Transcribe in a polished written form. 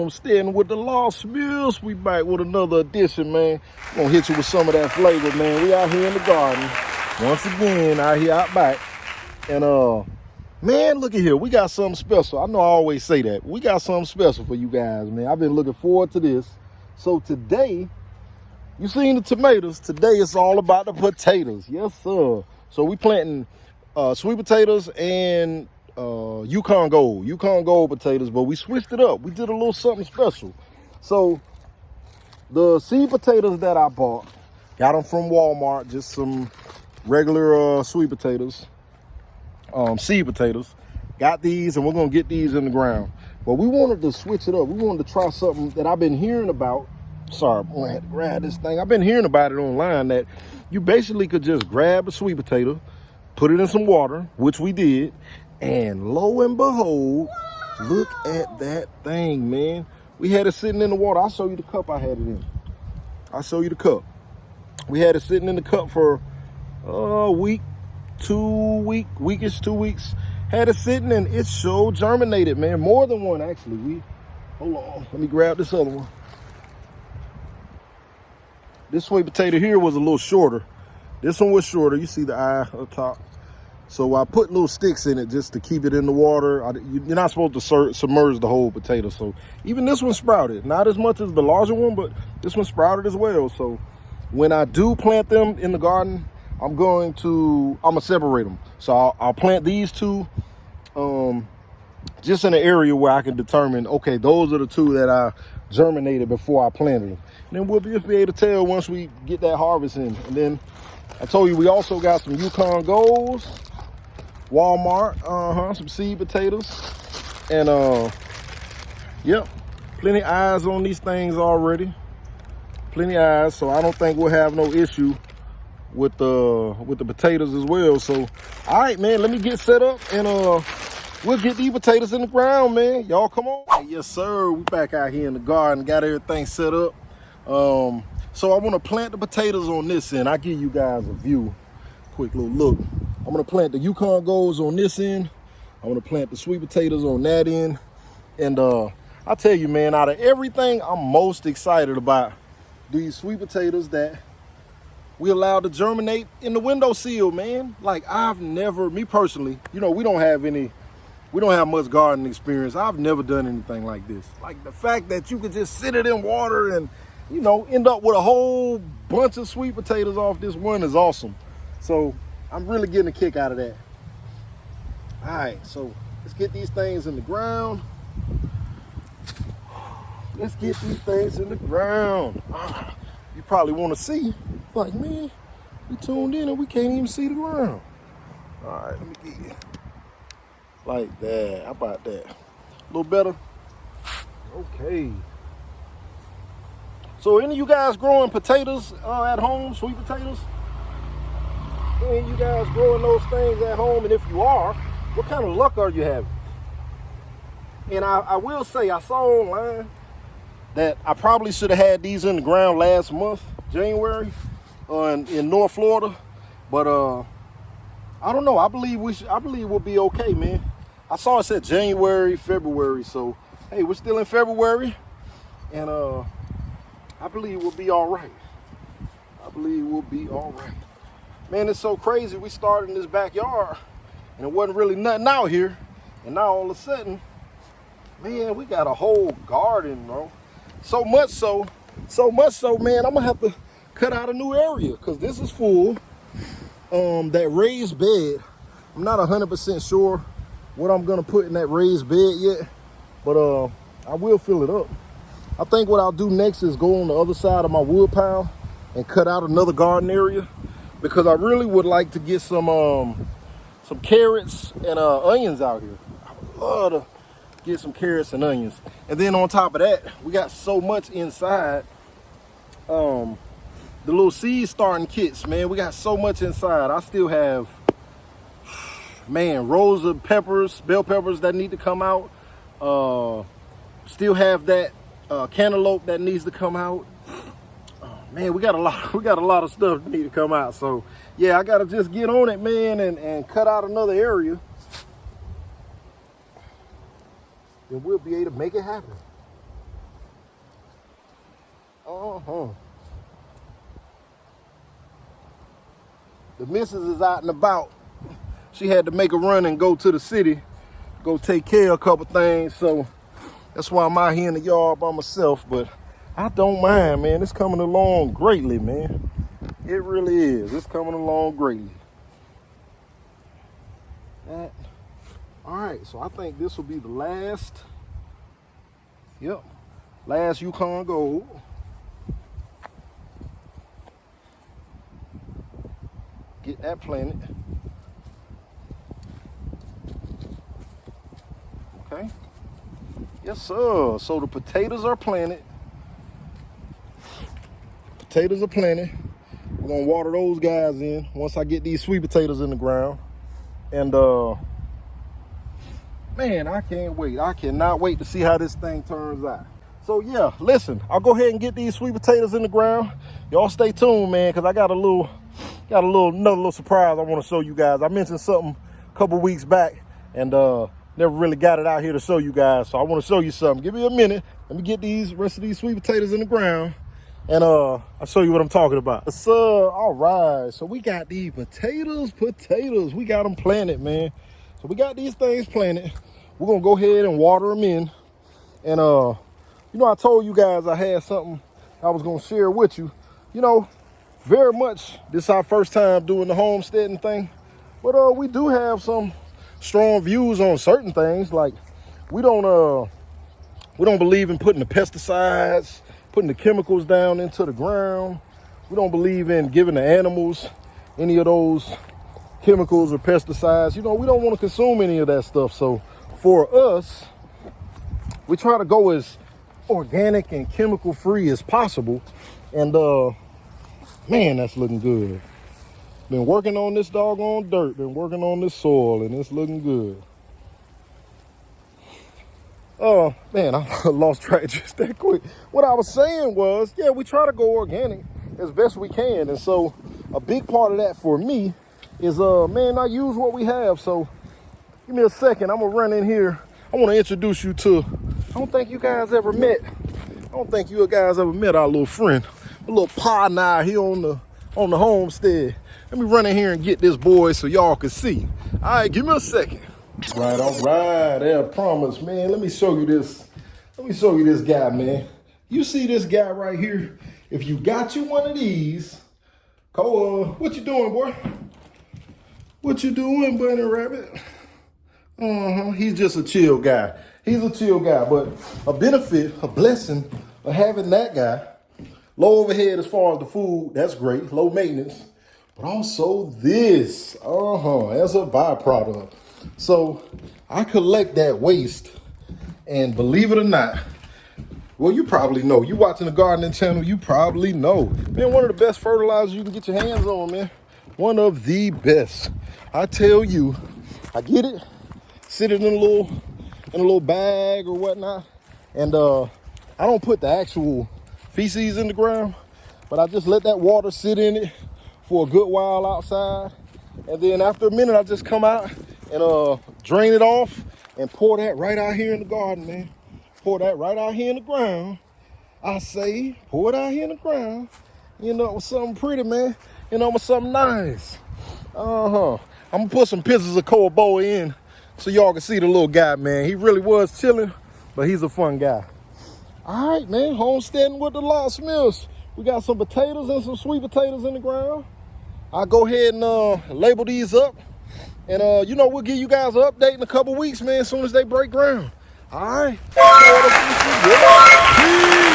Homesteading with the Loc'Smiths. We back with another edition, man. Gonna hit you with some of that flavor, man. We out here in the garden once again, out here out back, and man, look at here. We got something special. I know I always say that. We got something special for you guys, man. I've been looking forward to this. So today, you seen the tomatoes. Today it's all about the potatoes. Yes, sir. So we planting sweet potatoes and Yukon Gold potatoes, but we switched it up. We did a little something special. So the seed potatoes that I bought, got them from Walmart, just some regular sweet potatoes, seed potatoes. Got these, and we're gonna get these in the ground. But we wanted to switch it up. We wanted to try something that I've been hearing about. Sorry, I'm gonna have to grab this thing. I've been hearing about it online, that you basically could just grab a sweet potato, put it in some water, which we did, and lo and behold, look at that thing, man. We had it sitting in the water. I'll show you the cup I had it in. I'll show you the cup. We had it sitting in the cup for a week, 2 weeks. Had it sitting, and it so germinated, man. More than one, actually. Hold on, let me grab this other one. This sweet potato here was a little shorter. This one was shorter. You see the eye up top. So I put little sticks in it just to keep it in the water. You're not supposed to submerge the whole potato. So even this one sprouted. Not as much as the larger one, but this one sprouted as well. So when I do plant them in the garden, I'm gonna separate them. So I'll plant these two just in an area where I can determine, okay, those are the two that I germinated before I planted them. And then we'll just be able to tell once we get that harvest in. And then I told you we also got some Yukon Golds, Walmart, some seed potatoes, and yep, plenty eyes on these things already. Plenty eyes, so I don't think we'll have no issue with the potatoes as well. So, all right, man, let me get set up, and we'll get these potatoes in the ground, man. Y'all come on. Yes, sir. We back out here in the garden, got everything set up. So I want to plant the potatoes on this end. I'll give you guys a view, quick little look. I'm going to plant the Yukon Golds on this end. I'm going to plant the sweet potatoes on that end. And I tell you, man, out of everything, I'm most excited about these sweet potatoes that we allowed to germinate in the windowsill, man. Like, I've never, me personally, you know, we don't have much gardening experience. I've never done anything like this. Like, the fact that you could just sit it in water and, you know, end up with a whole bunch of sweet potatoes off this one is awesome. So I'm really getting a kick out of that. All right, so let's get these things in the ground. Let's get these things in the ground. You probably want to see, like, man, we tuned in and we can't even see the ground. All right, let me get it. Like that. How about that? A little better? Okay. So any of you guys growing potatoes at home, sweet potatoes? Any of you guys growing those things at home? And if you are, what kind of luck are you having? And I will say, I saw online that I probably should have had these in the ground last month, January, in North Florida. But I don't know. I believe we'll be okay, man. I saw it said January, February. So hey, we're still in February, and I believe we'll be all right. I believe we'll be all right. Man, it's so crazy. We started in this backyard, and it wasn't really nothing out here. And now all of a sudden, man, we got a whole garden, bro. So much so, man, I'm gonna have to cut out a new area because this is full. That raised bed, I'm not 100% sure what I'm gonna put in that raised bed yet, but I will fill it up. I think what I'll do next is go on the other side of my wood pile and cut out another garden area, because I really would like to get some carrots and onions out here. I would love to get some carrots and onions. And then on top of that, we got so much inside. The little seed starting kits, man, we got so much inside. I still have, man, rows of peppers, bell peppers that need to come out. Still have that cantaloupe that needs to come out. Man, we got a lot of stuff that need to come out. So yeah, I gotta just get on it, man, and cut out another area. Then we'll be able to make it happen. The missus is out and about. She had to make a run and go to the city, go take care of a couple things. So that's why I'm out here in the yard by myself. But I don't mind, man. It's coming along greatly, man. It really is. It's coming along greatly. All right, so I think this will be the last. Yep, last Yukon Gold. Get that planted. Okay. Yes, sir. So the potatoes are planted. Potatoes are planted. We're gonna water those guys in once I get these sweet potatoes in the ground. And man, I can't wait. I cannot wait to see how this thing turns out. So yeah, listen, I'll go ahead and get these sweet potatoes in the ground. Y'all stay tuned, man, because I got another little surprise I want to show you guys. I mentioned something a couple weeks back and never really got it out here to show you guys. So I want to show you something. Give me a minute. Let me get these rest of these sweet potatoes in the ground. And I'll show you what I'm talking about. So, all right. So we got these potatoes. We got them planted, man. So we got these things planted. We're going to go ahead and water them in. And, you know, I told you guys I had something I was going to share with you. You know, very much this is our first time doing the homesteading thing. But we do have some strong views on certain things. Like we don't believe in putting the pesticides, putting the chemicals down into the ground. We don't believe in giving the animals any of those chemicals or pesticides. You know, we don't want to consume any of that stuff. So for us, we try to go as organic and chemical free as possible. And man, that's looking good. Been working on this doggone dirt, been working on this soil, and it's looking good. Oh, man, I lost track just that quick. What I was saying was, yeah, we try to go organic as best we can. And so a big part of that for me is, man, I use what we have. So give me a second. I'm going to run in here. I want to introduce you to, I don't think you guys ever met our little friend, a little partner out here on the homestead. Let me run in here and get this boy so y'all can see. All right, give me a second. All right, there, promise, man. Let me show you this. Let me show you this guy, man. You see this guy right here? If you got you one of these, Cole, what you doing, boy? What you doing, bunny rabbit? He's just a chill guy. He's a chill guy, but a benefit, a blessing of having that guy. Low overhead as far as the food, that's great. Low maintenance, but also this, as a byproduct. So I collect that waste, and believe it or not, well, you probably know. You watching the gardening channel, you probably know. Man, one of the best fertilizers you can get your hands on, man. One of the best. I tell you, I get it, sit it in a little bag or whatnot, and I don't put the actual feces in the ground, but I just let that water sit in it for a good while outside. And then after a minute, I just come out and drain it off and pour that right out here in the garden, man. Pour that right out here in the ground. I say, pour it out here in the ground. You know, with something pretty, man. You know, with something nice. I'm gonna put some pictures of Cole Bowie in so y'all can see the little guy, man. He really was chilling, but he's a fun guy. All right, man, homesteading with the Loc'Smiths. We got some potatoes and some sweet potatoes in the ground. I'll go ahead and label these up. And, you know, we'll give you guys an update in a couple weeks, man, as soon as they break ground. All right. Peace.